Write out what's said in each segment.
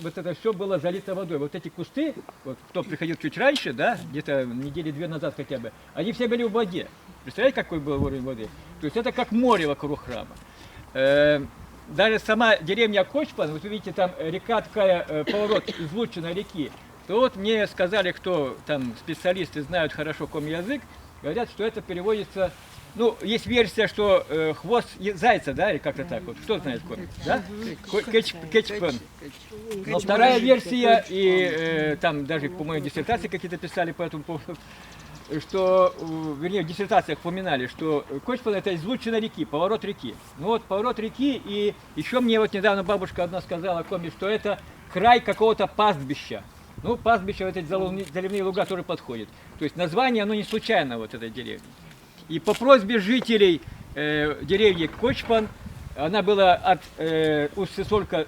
Вот это все было залито водой. Вот эти кусты, вот, кто приходил чуть раньше, да, где-то недели 2 назад хотя бы, они все были в воде. Представляете, какой был уровень воды? То есть это как море вокруг храма. Даже сама деревня Кочпан, вот вы видите, там река такая, поворот излученной реки. То вот мне сказали, кто там специалисты знают хорошо ком-язык, говорят, что это переводится, ну, есть версия, что хвост зайца, да, или как-то так вот. Кто знает ком? Да? Кечпен. Но вторая версия, и там даже, по-моему, диссертации какие-то писали по этому поводу, что, вернее, в диссертациях упоминали, что Кочпан это излучина реки, поворот реки. Ну вот, поворот реки, и еще мне вот недавно бабушка одна сказала о коме, что это край какого-то пастбища. Ну, пастбище, вот эти заливные луга тоже подходят. То есть название, оно не случайно вот этой деревни. И по просьбе жителей деревни Кочпан, она была от Усть-Сысольска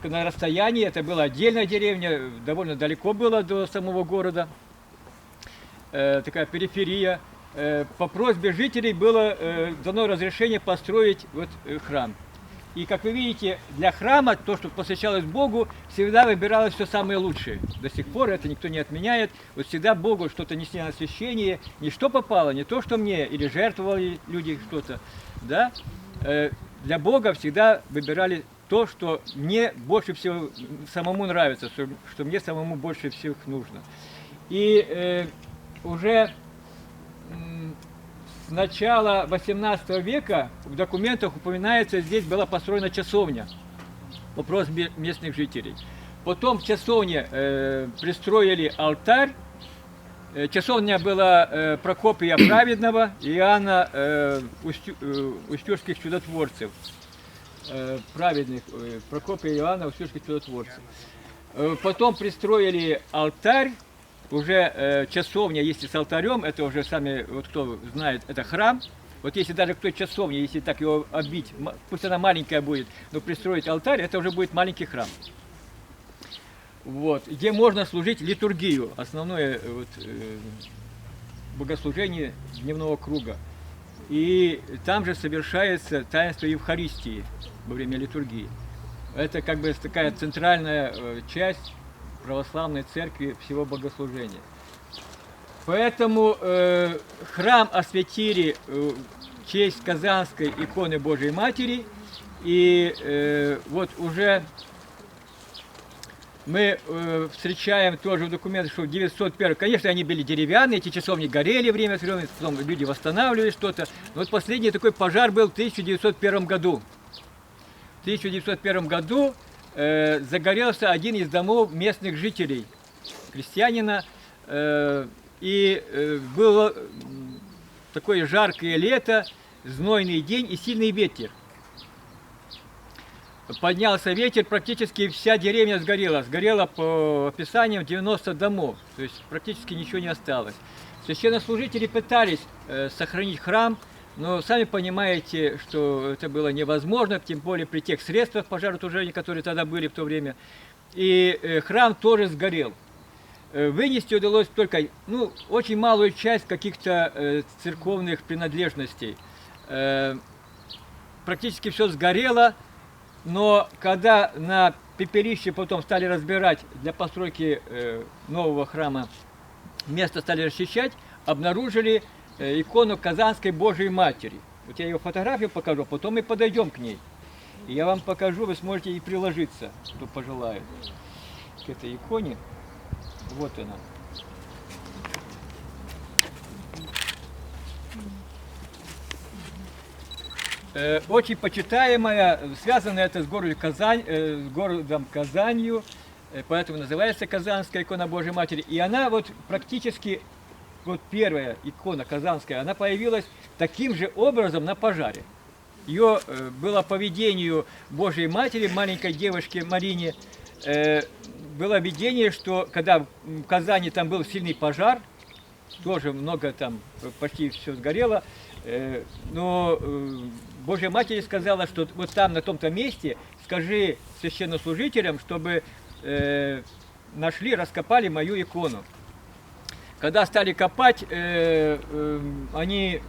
на расстоянии, это была отдельная деревня, довольно далеко было до самого города, такая периферия. По просьбе жителей было дано разрешение построить вот храм. И, как вы видите, для храма, то, что посвящалось Богу, всегда выбиралось все самое лучшее. До сих пор это никто не отменяет. Вот всегда Богу что-то несли на освящение, не что попало, не то, что мне, или жертвовали люди что-то. Да? Для Бога всегда выбирали то, что мне больше всего самому нравится, что мне самому больше всего нужно. И уже с начала 18 века в документах упоминается, здесь была построена часовня по просьбе местных жителей. Потом в часовне пристроили алтарь. Часовня была Прокопия Праведного и Иоанна Устюжских чудотворцев. Праведных Прокопия и Иоанна Устюжских чудотворцев. Потом пристроили алтарь. Уже часовня, если с алтарем, это уже сами, вот кто знает, это храм. Вот если даже кто часовня, если так его оббить, пусть она маленькая будет, но пристроить алтарь, это уже будет маленький храм. Вот, где можно служить литургию, основное вот, богослужение дневного круга. И там же совершается таинство Евхаристии во время литургии. Это как бы такая центральная часть православной церкви всего богослужения. Поэтому храм осветили в честь Казанской иконы Божией Матери. И вот уже мы встречаем тоже в документах, что в 901, конечно, они были деревянные, эти часовни горели время от времени, потом люди восстанавливали что-то. Но вот последний такой пожар был в 1901 году. В 1901 году загорелся один из домов местных жителей, крестьянина, и было такое жаркое лето, знойный день и сильный ветер. Поднялся ветер, практически вся деревня сгорела. Сгорело по описаниям 90 домов, то есть практически ничего не осталось. Священнослужители пытались сохранить храм, но сами понимаете, что это было невозможно, тем более при тех средствах пожаротушения, которые тогда были в то время. И храм тоже сгорел. Вынести удалось только очень малую часть каких-то церковных принадлежностей. Практически все сгорело, но когда на пепелище потом стали разбирать для постройки нового храма, место стали расчищать, обнаружили икону Казанской Божией Матери. Вот я ее фотографию покажу, потом мы подойдем к ней. И я вам покажу, вы сможете и приложиться, кто пожелает, к этой иконе. Вот она. Очень почитаемая, связано это с городом Казанью, поэтому называется Казанская икона Божией Матери. И она вот практически, вот первая икона казанская, она появилась таким же образом на пожаре. Ее было по видению Божией Матери, маленькой девушке Марине, было видение, что когда в Казани там был сильный пожар, тоже много там, почти все сгорело, но Божья Матерь сказала, что вот там, на том-то месте, скажи священнослужителям, чтобы нашли, раскопали мою икону. Когда стали копать, они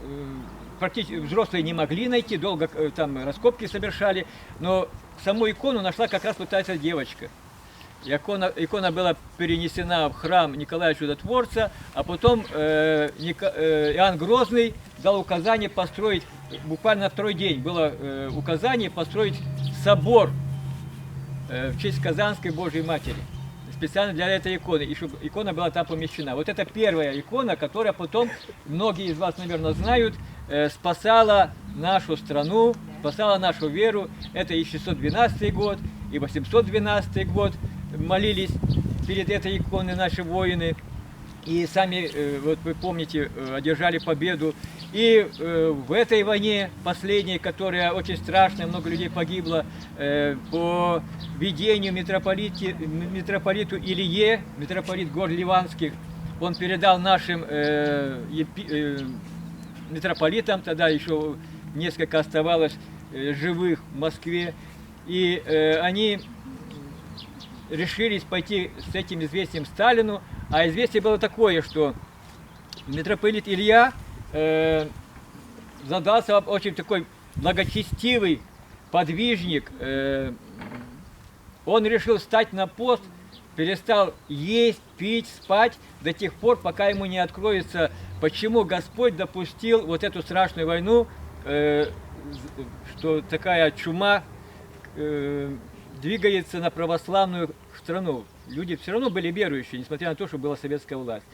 практически взрослые не могли найти, долго там раскопки совершали, но саму икону нашла как раз вот эта девочка. икона была перенесена в храм Николая Чудотворца, а потом Иоанн Грозный дал указание построить, буквально на второй день было указание построить собор в честь Казанской Божьей Матери. Специально для этой иконы, и чтобы икона была там помещена. Вот это первая икона, которая потом, многие из вас, наверное, знают, спасала нашу страну, спасала нашу веру. Это и 612 год, и 812 год молились перед этой иконой наши воины. И сами, вот вы помните, одержали победу. И в этой войне, последней, которая очень страшная, много людей погибло, по видению митрополиту Илье, митрополит гор Ливанских, он передал нашим митрополитам, тогда еще несколько оставалось живых в Москве, и они решились пойти с этим известием Сталину, а известие было такое, что митрополит Илья задался очень такой благочестивый подвижник, он решил встать на пост, перестал есть, пить, спать до тех пор, пока ему не откроется, почему Господь допустил вот эту страшную войну, что такая чума двигается на православную страну. Люди все равно были верующие, несмотря на то, что была советская власть.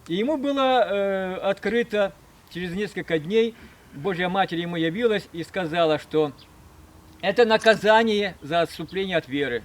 И ему было открыто через несколько дней, Божья Матерь ему явилась и сказала, что это наказание за отступление от веры.